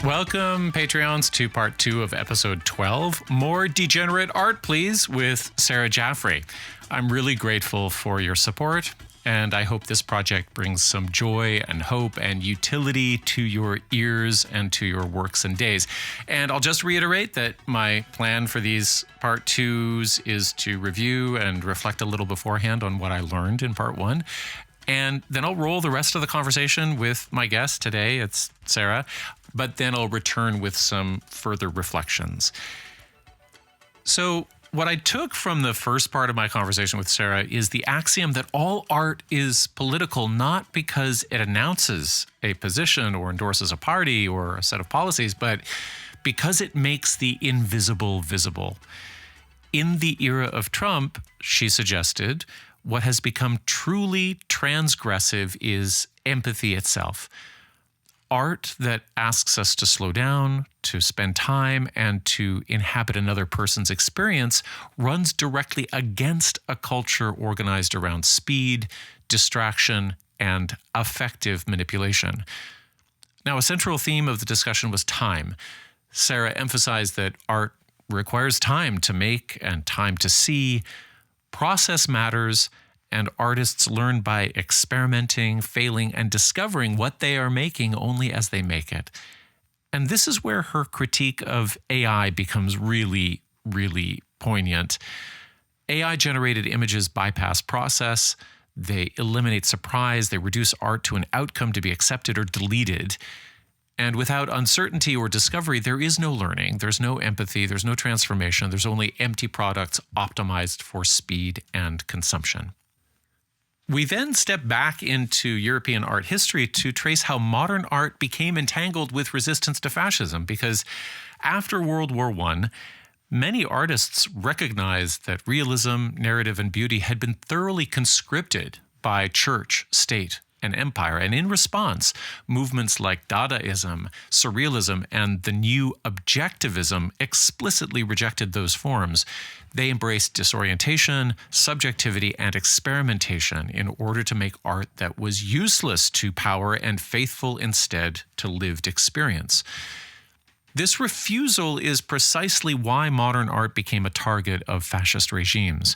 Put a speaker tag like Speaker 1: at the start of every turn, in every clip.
Speaker 1: Welcome, Patreons, to part 2 of episode 12. More Degenerate art, please, with Sarah Jaffray. I'm really grateful for your support, and I hope this project brings some joy and hope and utility to your ears and to your works and days. And I'll just reiterate that my plan for these part 2s is to review and reflect a little beforehand on what I learned in part 1. And then I'll roll the rest of the conversation with my guest today. It's Sarah. But then I'll return with some further reflections. So what I took from the first part of my conversation with Sarah is the axiom that all art is political, not because it announces a position or endorses a party or a set of policies, but because it makes the invisible visible. In the era of Trump, she suggested, what has become truly transgressive is empathy itself. Art that asks us to slow down, to spend time, and to inhabit another person's experience runs directly against a culture organized around speed, distraction, and affective manipulation. Now, a central theme of the discussion was time. Sarah emphasized that art requires time to make and time to see. Process matters, and artists learn by experimenting, failing, and discovering what they are making only as they make it. And this is where her critique of AI becomes really, really poignant. AI-generated images bypass process, they eliminate surprise, they reduce art to an outcome to be accepted or deleted. And without uncertainty or discovery, there is no learning, there's no empathy, there's no transformation, there's only empty products optimized for speed and consumption. We then step back into European art history to trace how modern art became entangled with resistance to fascism, because after World War I, many artists recognized that realism, narrative, and beauty had been thoroughly conscripted by church, state, and empire. And in response, movements like Dadaism, Surrealism, and the new Objectivism explicitly rejected those forms. They embraced disorientation, subjectivity, and experimentation in order to make art that was useless to power and faithful instead to lived experience. This refusal is precisely why modern art became a target of fascist regimes.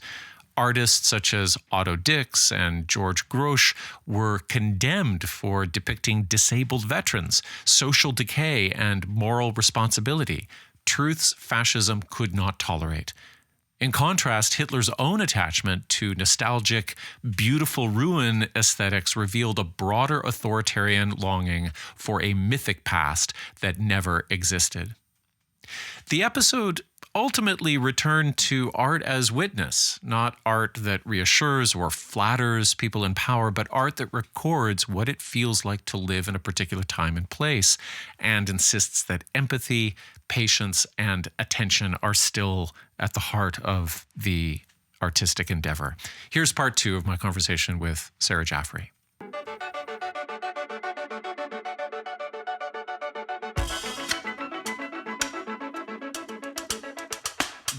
Speaker 1: Artists such as Otto Dix and George Grosz were condemned for depicting disabled veterans, social decay, and moral responsibility, truths fascism could not tolerate. In contrast, Hitler's own attachment to nostalgic, beautiful ruin aesthetics revealed a broader authoritarian longing for a mythic past that never existed. The episode ultimately returned to art as witness, not art that reassures or flatters people in power, but art that records what it feels like to live in a particular time and place, and insists that empathy, patience, and attention are still at the heart of the artistic endeavor. Here's part 2 of my conversation with Sarah Jaffray.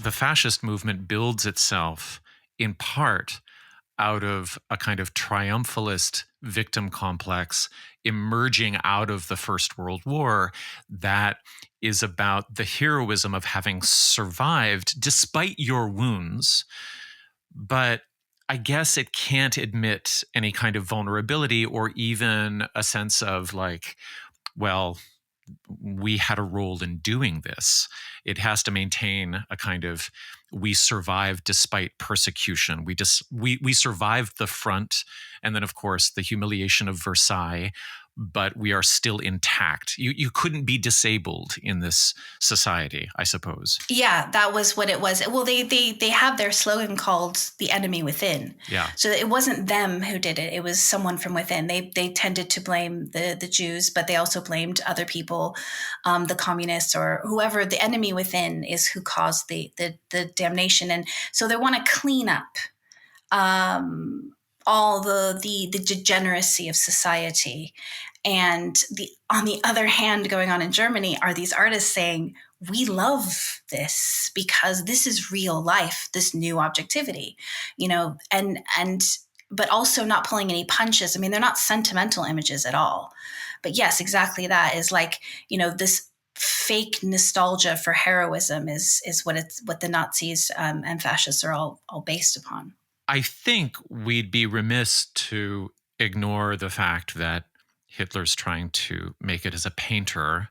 Speaker 1: The fascist movement builds itself in part out of a kind of triumphalist victim complex emerging out of the First World War that is about the heroism of having survived despite your wounds. But I guess it can't admit any kind of vulnerability or even a sense of like, well, we had a role in doing this. It has to maintain a kind of, we survived despite persecution. We survived the front, and then of course the humiliation of Versailles, but we are still intact. You couldn't be disabled in this society, I suppose.
Speaker 2: Yeah, that was what it was. Well, they have their slogan called "The Enemy Within."
Speaker 1: Yeah.
Speaker 2: So it wasn't them who did it; it was someone from within. They tended to blame the Jews, but they also blamed other people, the communists or whoever. The enemy within is who caused the damnation, and so they want to clean up all the degeneracy of society. And on the other hand, going on in Germany are these artists saying, we love this because this is real life, this new objectivity, but also not pulling any punches. I mean, they're not sentimental images at all. But yes, exactly that is like, this fake nostalgia for heroism is what the Nazis and fascists are all based upon.
Speaker 1: I think we'd be remiss to ignore the fact that Hitler's trying to make it as a painter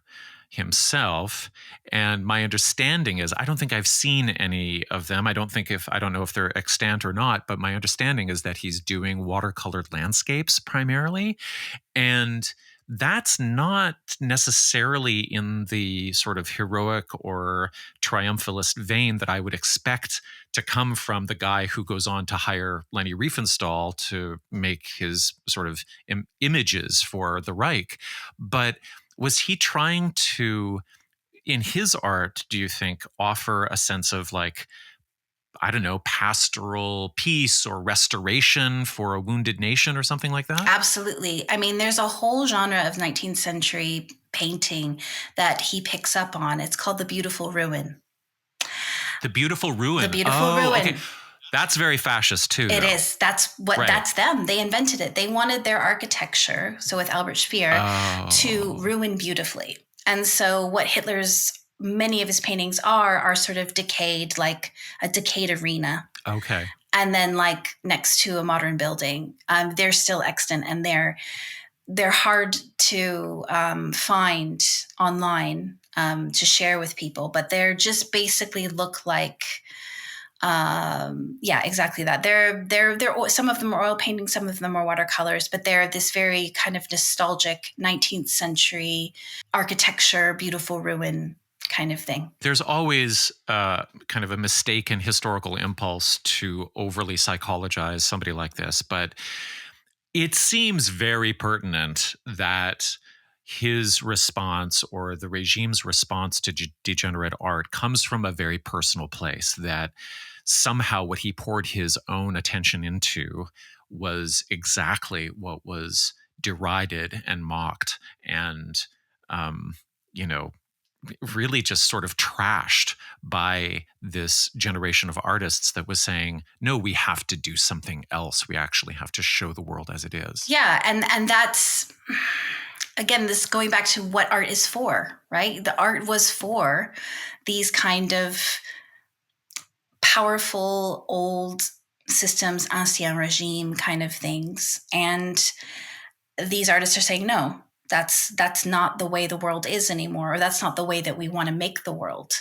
Speaker 1: himself. And my understanding is, I don't think I've seen any of them. I don't know if they're extant or not, but my understanding is that he's doing watercolored landscapes primarily. And that's not necessarily in the sort of heroic or triumphalist vein that I would expect to come from the guy who goes on to hire Leni Riefenstahl to make his sort of images for the Reich. But was he trying to, in his art, do you think, offer a sense of like, I don't know, pastoral peace or restoration for a wounded nation or something like that?
Speaker 2: Absolutely. I mean, there's a whole genre of 19th century painting that he picks up on. It's called the beautiful ruin.
Speaker 1: The beautiful ruin.
Speaker 2: The beautiful ruin.
Speaker 1: Okay. That's very fascist too.
Speaker 2: It is. That's them. They invented it. They wanted their architecture, so with Albert Speer, to ruin beautifully. And so what many of his paintings are sort of decayed, like a decayed arena.
Speaker 1: Okay.
Speaker 2: And then like next to a modern building. They're still extant, and they're hard to find online to share with people, but they're just basically look like exactly that. They're some of them are oil paintings, some of them are watercolors, but they're this very kind of nostalgic 19th century architecture, beautiful ruin kind of thing.
Speaker 1: There's always kind of a mistaken historical impulse to overly psychologize somebody like this, but it seems very pertinent that his response or the regime's response to degenerate art comes from a very personal place, that somehow what he poured his own attention into was exactly what was derided and mocked and, really just sort of trashed by this generation of artists that was saying, no, we have to do something else. We actually have to show the world as it is.
Speaker 2: Yeah. And that's, again, this going back to what art is for, right? The art was for these kind of powerful old systems, ancien regime kind of things. And these artists are saying, no, that's not the way the world is anymore, or that's not the way that we want to make the world.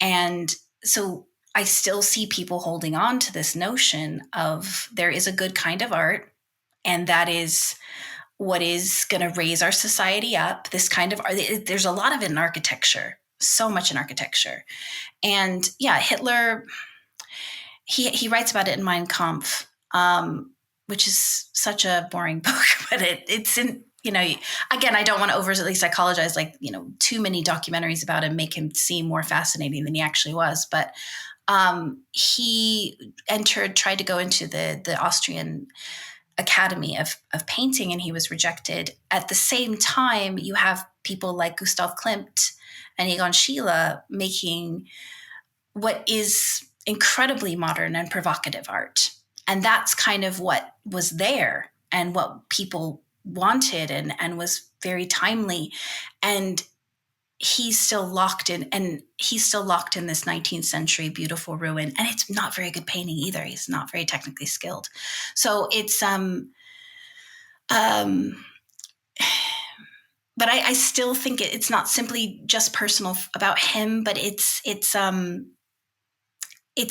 Speaker 2: And so I still see people holding on to this notion of there is a good kind of art, and that is what is going to raise our society up. This kind of art, there's a lot of it in architecture, so much in architecture. And yeah, Hitler, he writes about it in Mein Kampf, which is such a boring book, but it's in, again, I don't want to overly psychologize, too many documentaries about him make him seem more fascinating than he actually was. But he tried to go into the Austrian Academy of Painting, and he was rejected. At the same time, you have people like Gustav Klimt and Egon Schiele making what is incredibly modern and provocative art. And that's kind of what was there and what people wanted and was very timely. And he's still locked in this 19th century beautiful ruin. And it's not very good painting either. He's not very technically skilled. So it's but I still think it's not simply just personal about him, but it's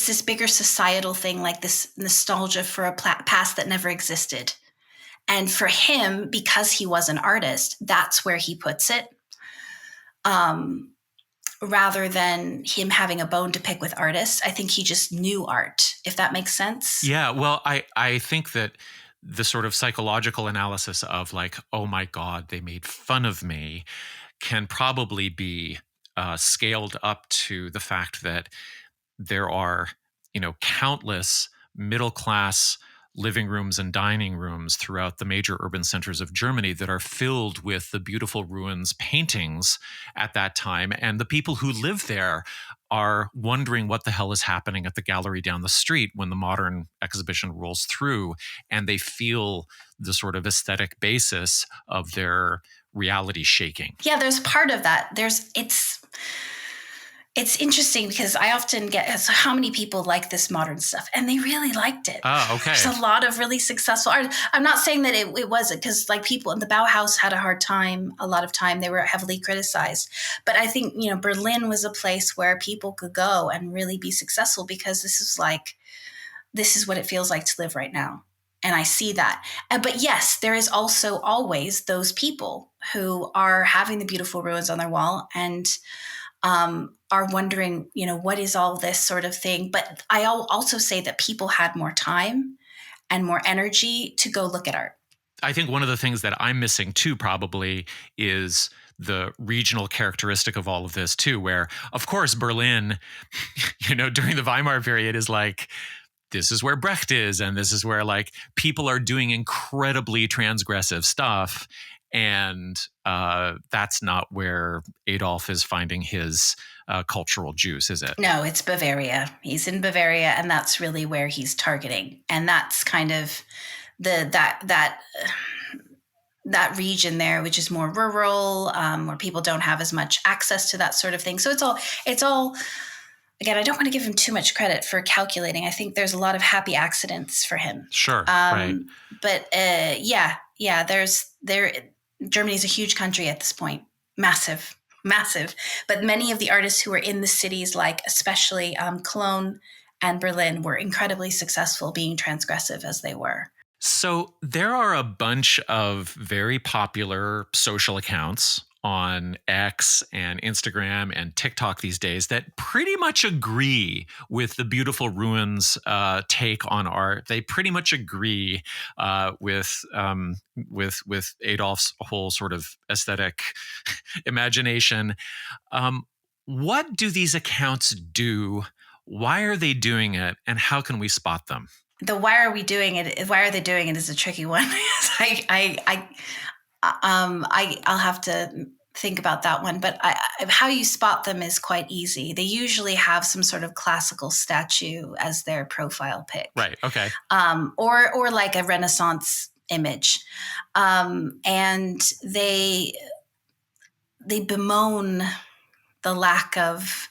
Speaker 2: this bigger societal thing, like this nostalgia for a past that never existed. And for him, because he was an artist, that's where he puts it, rather than him having a bone to pick with artists. I think he just knew art, if that makes sense.
Speaker 1: Yeah, well, I think that the sort of psychological analysis of like, oh my God, they made fun of me, can probably be scaled up to the fact that there are, countless middle-class living rooms and dining rooms throughout the major urban centers of Germany that are filled with the beautiful ruins paintings at that time. And the people who live there are wondering what the hell is happening at the gallery down the street when the modern exhibition rolls through, and they feel the sort of aesthetic basis of their reality shaking.
Speaker 2: Yeah, there's part of that. It's interesting because I often get, so how many people like this modern stuff? And they really liked it.
Speaker 1: Oh, okay.
Speaker 2: There's a lot of really successful art. I'm not saying that it wasn't, because like people in the Bauhaus had a hard time, a lot of time. They were heavily criticized. But I think, Berlin was a place where people could go and really be successful, because this is what it feels like to live right now. And I see that. But yes, there is also always those people who are having the beautiful ruins on their wall and are wondering, what is all this sort of thing? But I'll also say that people had more time and more energy to go look at art.
Speaker 1: I think one of the things that I'm missing too, probably, is the regional characteristic of all of this too, where, of course, Berlin, during the Weimar period is like, this is where Brecht is, and this is where like people are doing incredibly transgressive stuff. And that's not where Adolf is finding his cultural juice, is it?
Speaker 2: No, it's Bavaria. He's in Bavaria, and that's really where he's targeting. And that's kind of that region there, which is more rural, where people don't have as much access to that sort of thing. So it's all. Again, I don't want to give him too much credit for calculating. I think there's a lot of happy accidents for him.
Speaker 1: Sure, right.
Speaker 2: But Germany's a huge country at this point. Massive. But many of the artists who were in the cities, like especially Cologne and Berlin, were incredibly successful being transgressive as they were.
Speaker 1: So there are a bunch of very popular social accounts on X and Instagram and TikTok these days that pretty much agree with the beautiful ruins take on art. They pretty much agree with Adolf's whole sort of aesthetic imagination. What do these accounts do? Why are they doing it? And how can we spot them?
Speaker 2: Why are they doing it is a tricky one. I'll have to think about that one, but how you spot them is quite easy. They usually have some sort of classical statue as their profile pic.
Speaker 1: Right. Okay.
Speaker 2: Or like a Renaissance image. And they bemoan the lack of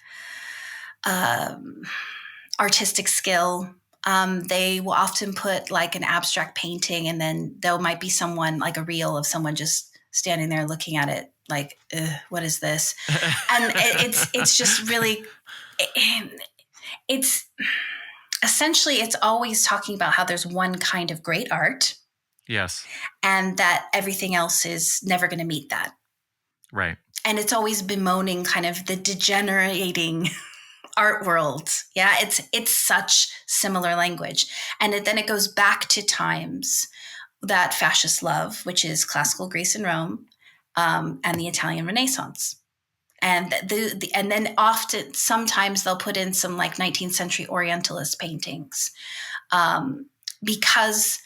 Speaker 2: artistic skill. They will often put like an abstract painting, and then there might be someone, like a reel of someone just standing there looking at it like, what is this? And it's just really, it's essentially, it's always talking about how there's one kind of great art.
Speaker 1: Yes. And
Speaker 2: that everything else is never going to meet that.
Speaker 1: Right.
Speaker 2: And it's always bemoaning kind of the degenerating art world. Yeah, it's such similar language. And then it goes back to times that fascists love, which is classical Greece and Rome, and the Italian Renaissance. And and then often, sometimes they'll put in some like 19th century Orientalist paintings, because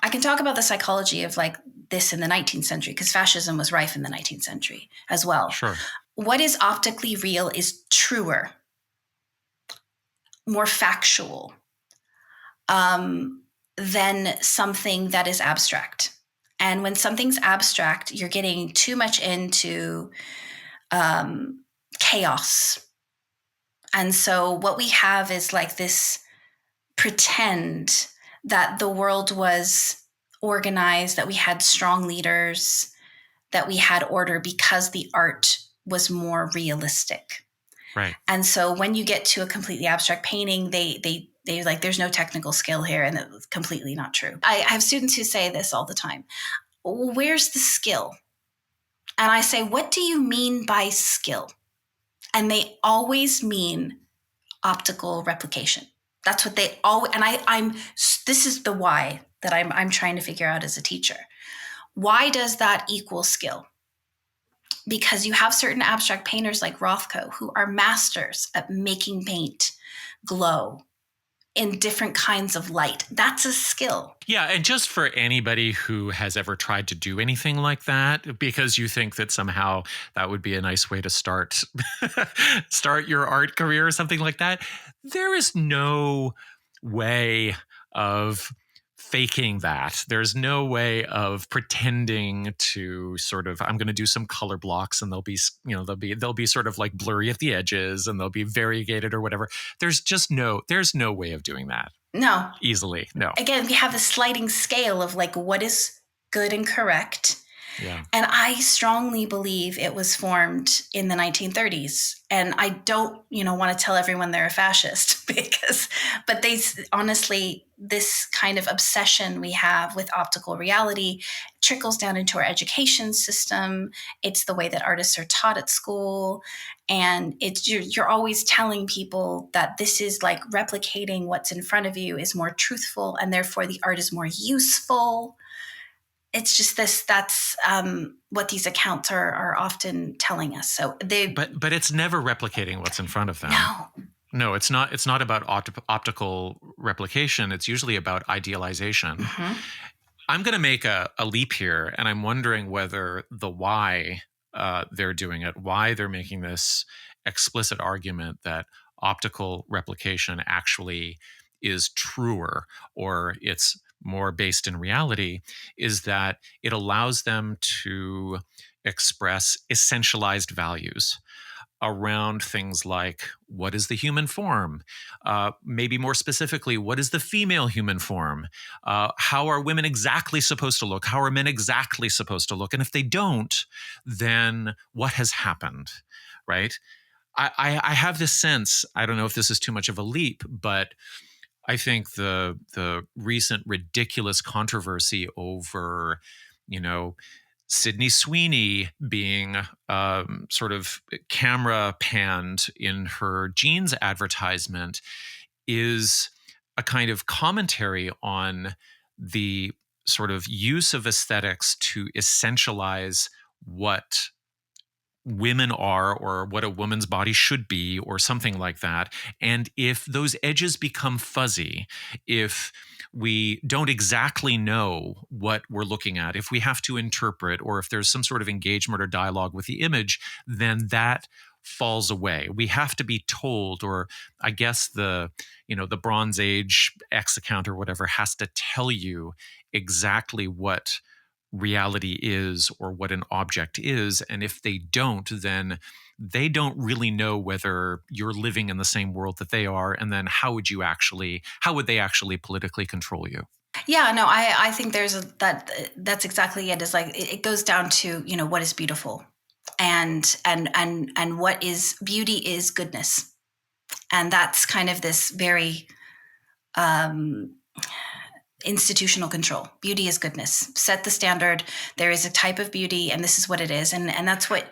Speaker 2: I can talk about the psychology of like this in the 19th century, because fascism was rife in the 19th century as well.
Speaker 1: Sure.
Speaker 2: What is optically real is truer, more factual, than something that is abstract. And when something's abstract, you're getting too much into chaos. And so what we have is like this pretend that the world was organized, that we had strong leaders, that we had order, because the art was more realistic.
Speaker 1: Right. And
Speaker 2: so when you get to a completely abstract painting, they like, there's no technical skill here, and it's completely not true. I have students who say this all the time. Well, where's the skill? And I say, what do you mean by skill? And they always mean optical replication. That's what they always, and this is the why that I'm trying to figure out as a teacher. Why does that equal skill? Because you have certain abstract painters like Rothko who are masters at making paint glow in different kinds of light. That's a skill.
Speaker 1: Yeah, and just for anybody who has ever tried to do anything like that, because you think that somehow that would be a nice way to start your art career or something like that, there is no way of faking that. There's no way of pretending to sort of, I'm going to do some color blocks and they'll be sort of like blurry at the edges and they'll be variegated or whatever. There's no way of doing that.
Speaker 2: No.
Speaker 1: Easily. No.
Speaker 2: Again, we have the sliding scale of like what is good and correct.
Speaker 1: Yeah.
Speaker 2: And I strongly believe it was formed in the 1930s. And I don't, want to tell everyone they're a fascist but they honestly, this kind of obsession we have with optical reality trickles down into our education system. It's the way that artists are taught at school. And you're always telling people that this is like replicating what's in front of you is more truthful and therefore the art is more useful. It's just that's what these accounts are often telling us. So
Speaker 1: but it's never replicating what's in front of them. No, it's not. It's not about optical replication. It's usually about idealization.
Speaker 2: Mm-hmm.
Speaker 1: I'm going to make a leap here, and I'm wondering whether the why they're doing it, why they're making this explicit argument that optical replication actually is truer, or it's more based in reality, is that it allows them to express essentialized values around things like what is the human form? Maybe more specifically, what is the female human form? How are women exactly supposed to look? How are men exactly supposed to look? And if they don't, then what has happened, right? I have this sense, I don't know if this is too much of a leap, but I think the recent ridiculous controversy over, Sydney Sweeney being sort of camera panned in her jeans advertisement is a kind of commentary on the sort of use of aesthetics to essentialize what women are or what a woman's body should be or something like that. And if those edges become fuzzy, if we don't exactly know what we're looking at, if we have to interpret, or if there's some sort of engagement or dialogue with the image, then that falls away. We have to be told, or I guess the Bronze Age X account or whatever has to tell you exactly what reality is or what an object is. And if they don't, then they don't really know whether you're living in the same world that they are. And then how would they actually politically control you?
Speaker 2: Yeah, no, I think that's exactly it. Is like it goes down to, what is beautiful and what is beauty is goodness. And that's kind of this very institutional control. Beauty is goodness. Set the standard. There is a type of beauty, and this is what it is. And that's what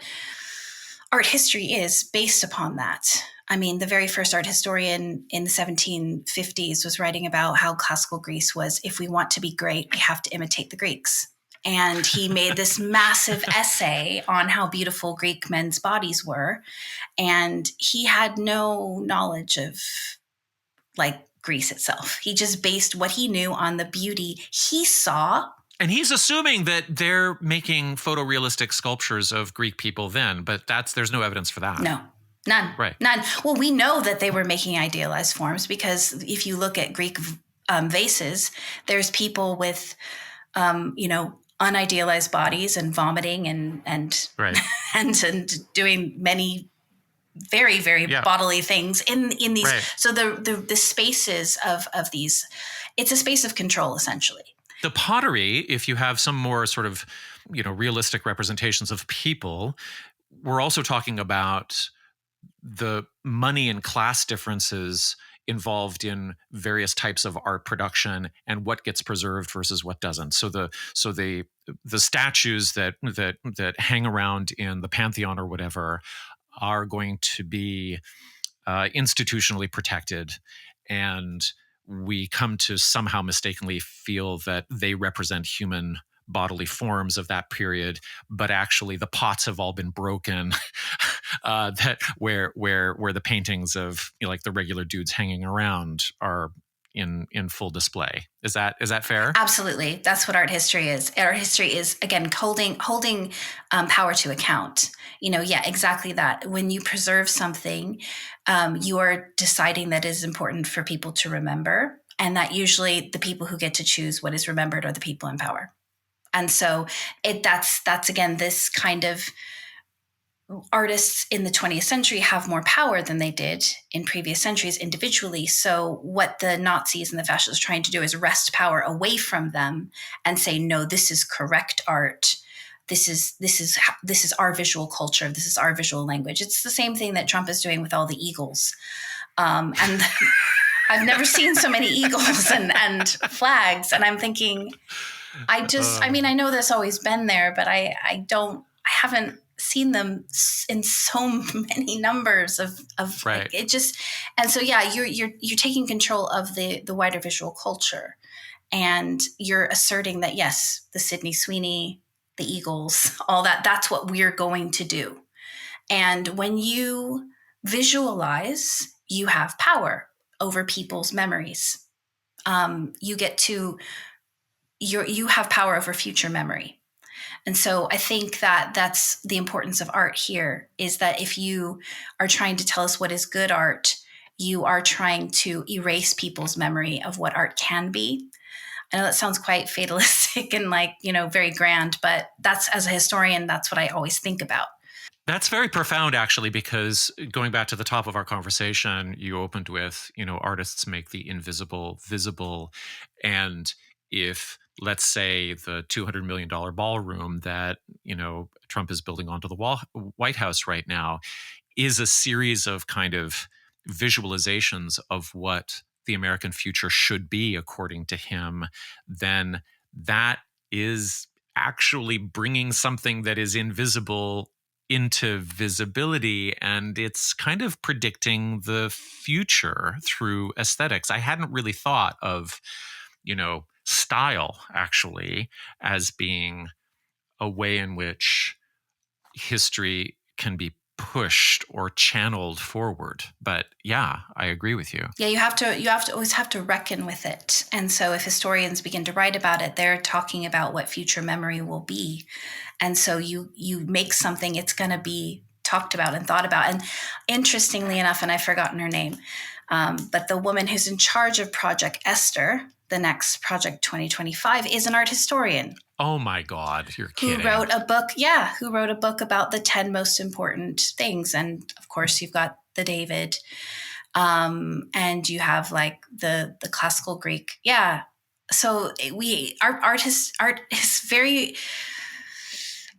Speaker 2: art history is based upon that. I mean, the very first art historian in the 1750s was writing about how classical Greece was, if we want to be great, we have to imitate the Greeks. And he made this massive essay on how beautiful Greek men's bodies were. And he had no knowledge of like Greece itself. He just based what he knew on the beauty he saw.
Speaker 1: And he's assuming that they're making photorealistic sculptures of Greek people then, but there's no evidence for that.
Speaker 2: No, none.
Speaker 1: Right.
Speaker 2: None. Well, we know that they were making idealized forms because if you look at Greek vases, there's people with, unidealized bodies and vomiting and
Speaker 1: right.
Speaker 2: and doing many very, very bodily things in these. Right. So the spaces of these, it's a space of control essentially.
Speaker 1: The pottery, if you have some more sort of, realistic representations of people, we're also talking about the money and class differences involved in various types of art production and what gets preserved versus what doesn't. So the statues that hang around in the Pantheon or whatever are going to be institutionally protected, and we come to somehow mistakenly feel that they represent human bodily forms of that period, but actually the pots have all been broken. That where the paintings of like the regular dudes hanging around are in full display. Is that fair?
Speaker 2: Absolutely. That's what art history is. Art history is, again, holding power to account. Exactly that. When you preserve something, you are deciding that it is important for people to remember. And that usually the people who get to choose what is remembered are the people in power. And so that's again, this kind of artists in the 20th century have more power than they did in previous centuries individually. So what the Nazis and the fascists are trying to do is wrest power away from them and say, no, this is correct art. This is our visual culture. This is our visual language. It's the same thing that Trump is doing with all the eagles. And I've never seen so many eagles and flags. And I'm thinking, I mean, I know that's always been there, but I haven't seen them in so many numbers of
Speaker 1: right.
Speaker 2: Like, it just, and so, yeah, you're taking control of the wider visual culture, and you're asserting that, yes, the Sydney Sweeney, the Eagles, all that's what we're going to do. And when you visualize, you have power over people's memories. You get to, you have power over future memory. And so I think that that's the importance of art here, is that if you are trying to tell us what is good art, you are trying to erase people's memory of what art can be. I know that sounds quite fatalistic and very grand, but that's, as a historian, that's what I always think about.
Speaker 1: That's very profound, actually, because going back to the top of our conversation, you opened with, artists make the invisible visible. And if, let's say, the $200 million ballroom that, Trump is building onto the White House right now is a series of kind of visualizations of what the American future should be, according to him, then that is actually bringing something that is invisible into visibility, and it's kind of predicting the future through aesthetics. I hadn't really thought of, style actually as being a way in which history can be pushed or channeled forward. But yeah, I agree with you.
Speaker 2: Yeah, you have to always have to reckon with it. And so if historians begin to write about it, they're talking about what future memory will be. And so you make something, it's going to be talked about and thought about. And interestingly enough, and I've forgotten her name, but the woman who's in charge of Project Esther, the next Project 2025, is an art historian.
Speaker 1: Oh my God, you're kidding.
Speaker 2: Who wrote a book about the 10 most important things. And of course, you've got the David, and you have the classical Greek. Yeah. So art is very,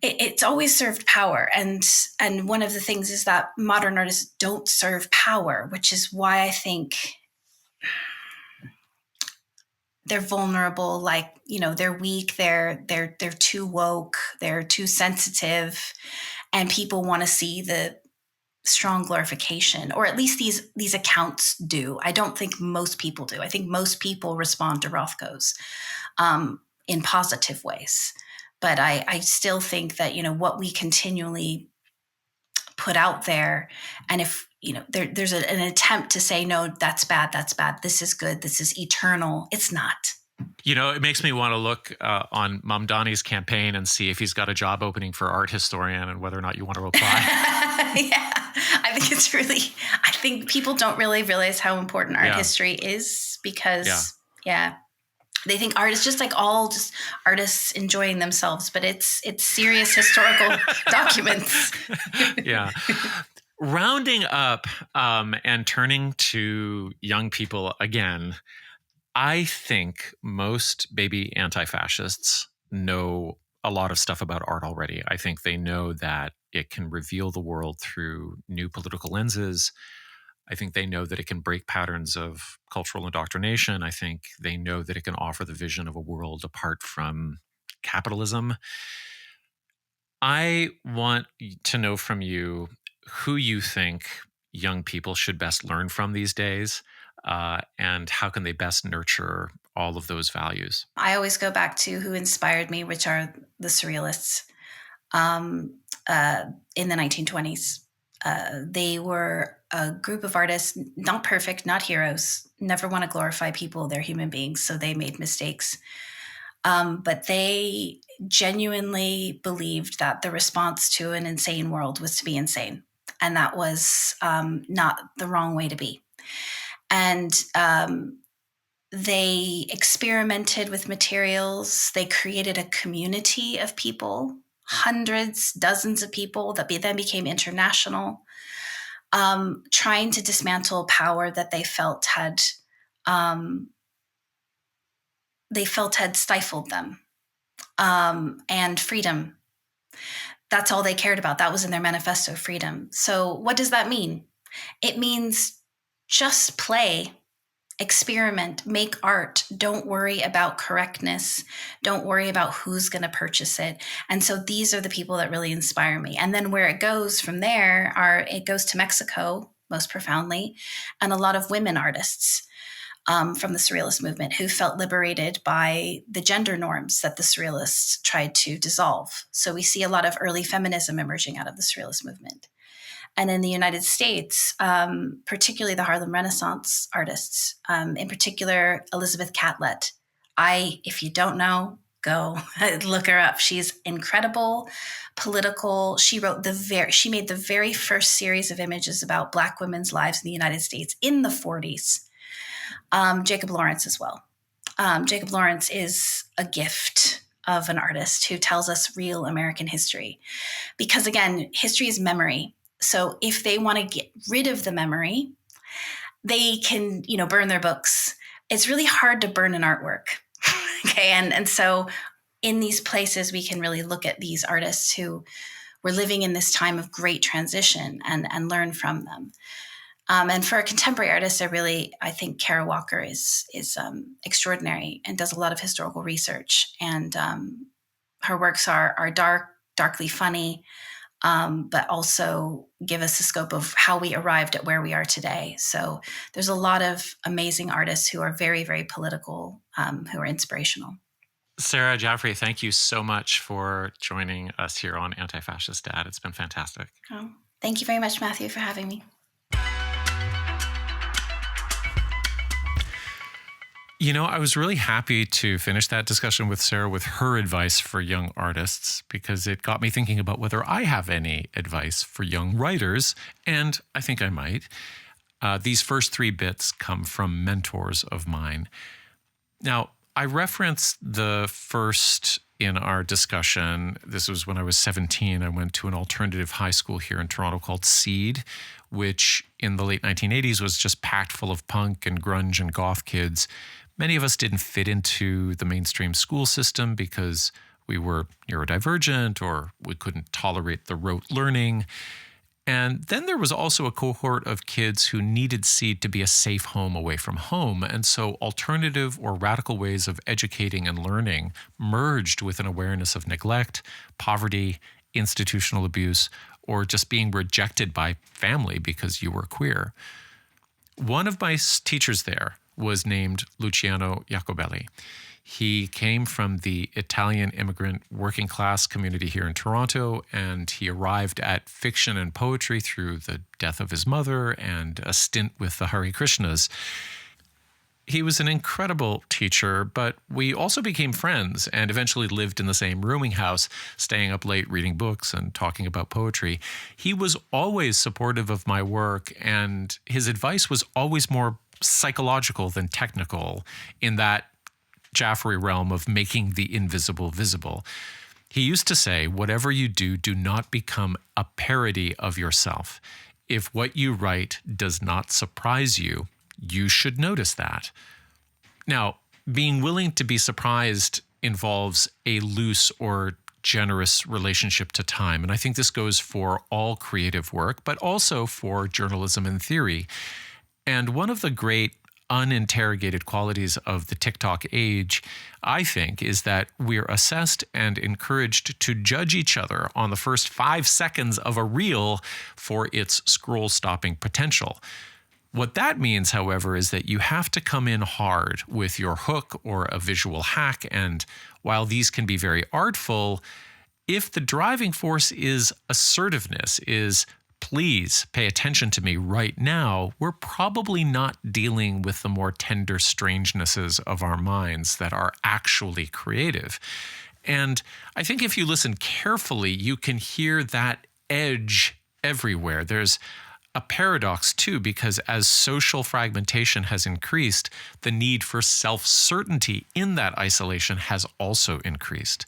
Speaker 2: it's always served power. And one of the things is that modern artists don't serve power, which is why I think they're vulnerable. They're weak. They're too woke. They're too sensitive, and people want to see the strong glorification, or at least these accounts do. I don't think most people do. I think most people respond to Rothko's in positive ways. But I still think that, what we continually put out there, and if, there's an attempt to say, no, that's bad, this is good, this is eternal. It's not.
Speaker 1: It makes me want to look on Mamdani's campaign and see if he's got a job opening for art historian and whether or not you want to apply.
Speaker 2: Yeah, I think people don't really realize how important art history is, because, they think art is just just artists enjoying themselves, but it's serious historical documents.
Speaker 1: Yeah. Rounding up and turning to young people again, I think most baby anti-fascists know a lot of stuff about art already. I think they know that it can reveal the world through new political lenses. I think they know that it can break patterns of cultural indoctrination. I think they know that it can offer the vision of a world apart from capitalism. I want to know from you who you think young people should best learn from these days, and how can they best nurture all of those values?
Speaker 2: I always go back to who inspired me, which are the Surrealists in the 1920s. They were a group of artists, not perfect, not heroes, never want to glorify people. They're human beings, so they made mistakes. But they genuinely believed that the response to an insane world was to be insane. And that was not the wrong way to be. And They experimented with materials. They created a community of people, hundreds, dozens of people that then became international, trying to dismantle power that they felt had stifled them, and freedom. That's all they cared about. That was in their manifesto, freedom. So what does that mean? It means just play, experiment, make art. Don't worry about correctness. Don't worry about who's going to purchase it. And so these are the people that really inspire me. And then where it goes from there it goes to Mexico most profoundly, and a lot of women artists from the Surrealist movement who felt liberated by the gender norms that the Surrealists tried to dissolve. So we see a lot of early feminism emerging out of the Surrealist movement. And in the United States, particularly the Harlem Renaissance artists, in particular, Elizabeth Catlett. If you don't know, go look her up. She's incredible, political. She made the very first series of images about Black women's lives in the United States in the 40s. Jacob Lawrence as well. Jacob Lawrence is a gift of an artist who tells us real American history. Because again, history is memory. So if they want to get rid of the memory, they can, burn their books. It's really hard to burn an artwork. Okay. And so in these places, we can really look at these artists who were living in this time of great transition and learn from them. And for a contemporary artist, I think Kara Walker is extraordinary and does a lot of historical research. And her works are darkly funny, but also give us the scope of how we arrived at where we are today. So there's a lot of amazing artists who are very, very political, who are inspirational.
Speaker 1: Sarah Jaffray, thank you so much for joining us here on Antifascist Dad. It's been fantastic.
Speaker 2: Oh, thank you very much, Matthew, for having me.
Speaker 1: I was really happy to finish that discussion with Sarah with her advice for young artists, because it got me thinking about whether I have any advice for young writers, and I think I might. These first three bits come from mentors of mine. Now, I referenced the first in our discussion. This was when I was 17. I went to an alternative high school here in Toronto called Seed, which in the late 1980s was just packed full of punk and grunge and goth kids. Many of us didn't fit into the mainstream school system because we were neurodivergent or we couldn't tolerate the rote learning. And then there was also a cohort of kids who needed Seed to be a safe home away from home. And so alternative or radical ways of educating and learning merged with an awareness of neglect, poverty, institutional abuse, or just being rejected by family because you were queer. One of my teachers there was named Luciano Jacobelli. He came from the Italian immigrant working class community here in Toronto, and he arrived at fiction and poetry through the death of his mother and a stint with the Hare Krishnas. He was an incredible teacher, but we also became friends and eventually lived in the same rooming house, staying up late reading books and talking about poetry. He was always supportive of my work, and his advice was always more psychological than technical in that Jaffray realm of making the invisible visible. He used to say, whatever you do, do not become a parody of yourself. If what you write does not surprise you, you should notice that. Now, being willing to be surprised involves a loose or generous relationship to time. And I think this goes for all creative work, but also for journalism and theory. And one of the great uninterrogated qualities of the TikTok age, I think, is that we're assessed and encouraged to judge each other on the first 5 seconds of a reel for its scroll-stopping potential. What that means, however, is that you have to come in hard with your hook or a visual hack. And while these can be very artful, if the driving force is assertiveness, is please pay attention to me right now, we're probably not dealing with the more tender strangenesses of our minds that are actually creative. And I think if you listen carefully, you can hear that edge everywhere. There's a paradox too, because as social fragmentation has increased, the need for self-certainty in that isolation has also increased.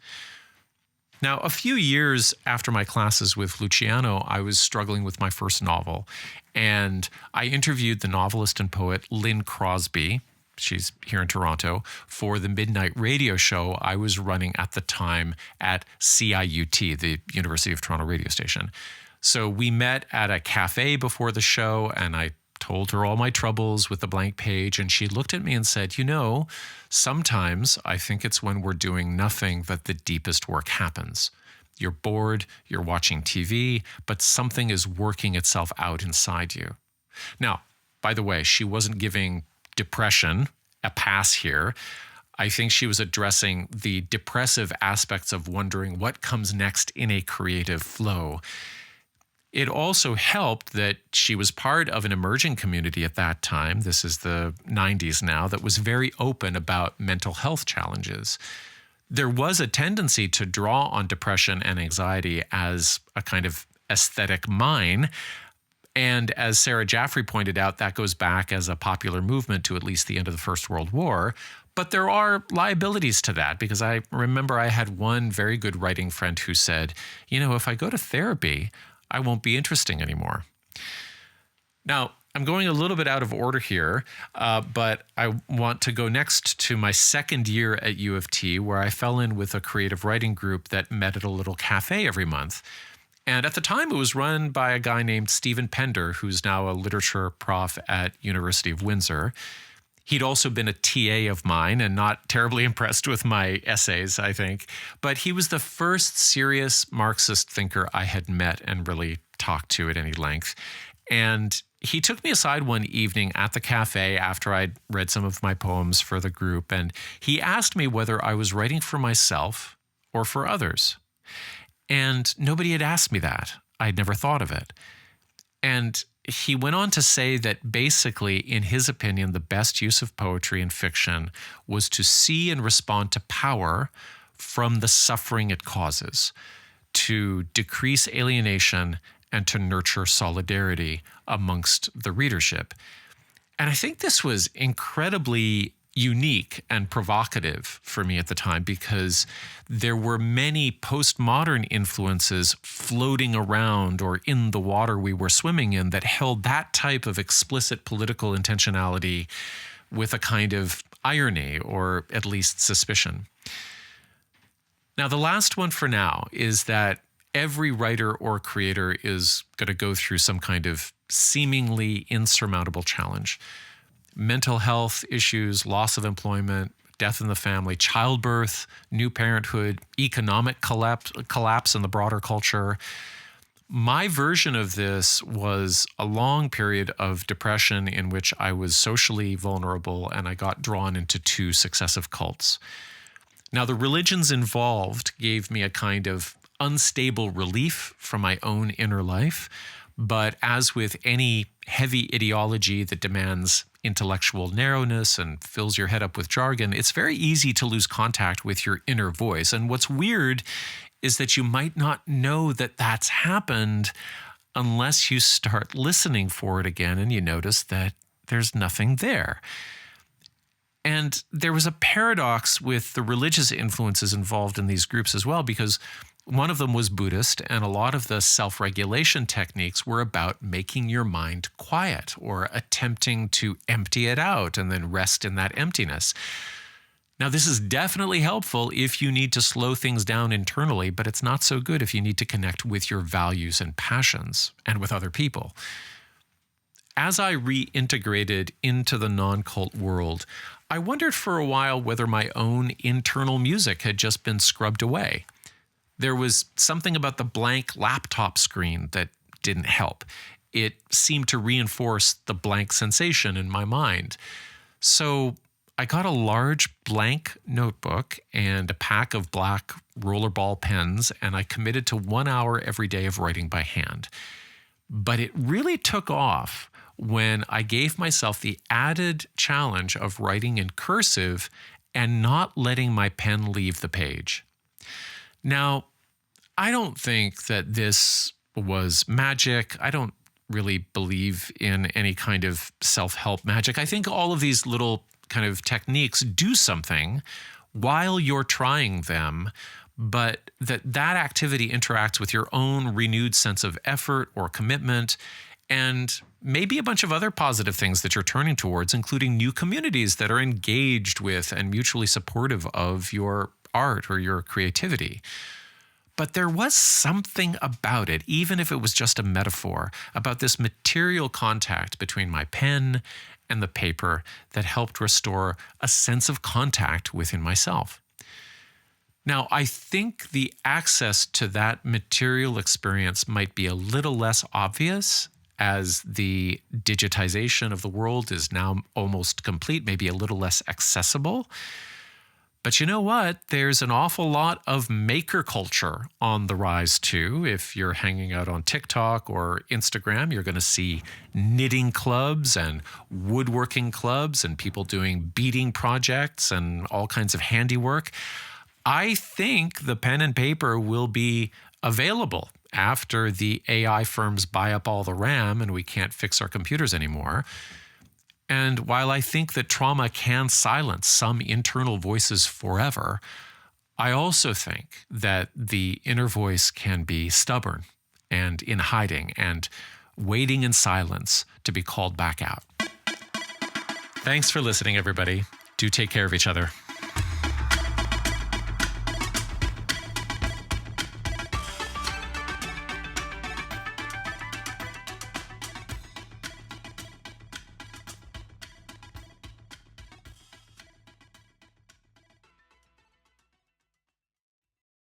Speaker 1: Now, a few years after my classes with Luciano, I was struggling with my first novel, and I interviewed the novelist and poet Lynn Crosby, she's here in Toronto, for the midnight radio show I was running at the time at CIUT, the University of Toronto radio station. So we met at a cafe before the show, and I told her all my troubles with the blank page, and she looked at me and said, "You know, sometimes I think it's when we're doing nothing that the deepest work happens. You're bored, you're watching TV, but something is working itself out inside you." Now, by the way, she wasn't giving depression a pass here. I think she was addressing the depressive aspects of wondering what comes next in a creative flow. It also helped that she was part of an emerging community at that time, this is the 90s now, that was very open about mental health challenges. There was a tendency to draw on depression and anxiety as a kind of aesthetic mine. And as Sarah Jaffray pointed out, that goes back as a popular movement to at least the end of the First World War. But there are liabilities to that, because I remember I had one very good writing friend who said, "You know, if I go to therapy, I won't be interesting anymore." Now, I'm going a little bit out of order here, but I want to go next to my second year at U of T, where I fell in with a creative writing group that met at a little cafe every month. And at the time, it was run by a guy named Stephen Pender, who's now a literature prof at University of Windsor. He'd also been a TA of mine and not terribly impressed with my essays, I think. But he was the first serious Marxist thinker I had met and really talked to at any length. And he took me aside one evening at the cafe after I'd read some of my poems for the group, and he asked me whether I was writing for myself or for others. And nobody had asked me that. I'd never thought of it. And he went on to say that basically, in his opinion, the best use of poetry and fiction was to see and respond to power from the suffering it causes, to decrease alienation and to nurture solidarity amongst the readership. And I think this was incredibly unique and provocative for me at the time, because there were many postmodern influences floating around or in the water we were swimming in that held that type of explicit political intentionality with a kind of irony or at least suspicion. Now, the last one for now is that every writer or creator is going to go through some kind of seemingly insurmountable challenge. Mental health issues, loss of employment, death in the family, childbirth, new parenthood, economic collapse in the broader culture. My version of this was a long period of depression in which I was socially vulnerable and I got drawn into 2 successive cults. Now, the religions involved gave me a kind of unstable relief from my own inner life, but as with any heavy ideology that demands intellectual narrowness and fills your head up with jargon, it's very easy to lose contact with your inner voice. And what's weird is that you might not know that that's happened unless you start listening for it again and you notice that there's nothing there. And there was a paradox with the religious influences involved in these groups as well, because one of them was Buddhist, and a lot of the self-regulation techniques were about making your mind quiet or attempting to empty it out and then rest in that emptiness. Now, this is definitely helpful if you need to slow things down internally, but it's not so good if you need to connect with your values and passions and with other people. As I reintegrated into the non-cult world, I wondered for a while whether my own internal music had just been scrubbed away. There was something about the blank laptop screen that didn't help. It seemed to reinforce the blank sensation in my mind. So I got a large blank notebook and a pack of black rollerball pens, and I committed to 1 hour every day of writing by hand. But it really took off when I gave myself the added challenge of writing in cursive and not letting my pen leave the page. Now, I don't think that this was magic. I don't really believe in any kind of self-help magic. I think all of these little kind of techniques do something while you're trying them, but that activity interacts with your own renewed sense of effort or commitment, and maybe a bunch of other positive things that you're turning towards, including new communities that are engaged with and mutually supportive of your art or your creativity. But there was something about it, even if it was just a metaphor, about this material contact between my pen and the paper that helped restore a sense of contact within myself. Now, I think the access to that material experience might be a little less obvious as the digitization of the world is now almost complete, maybe a little less accessible. But you know what? There's an awful lot of maker culture on the rise too. If you're hanging out on TikTok or Instagram, you're going to see knitting clubs and woodworking clubs and people doing beading projects and all kinds of handiwork. I think the pen and paper will be available after the AI firms buy up all the RAM and we can't fix our computers anymore. And while I think that trauma can silence some internal voices forever, I also think that the inner voice can be stubborn and in hiding and waiting in silence to be called back out. Thanks for listening, everybody. Do take care of each other.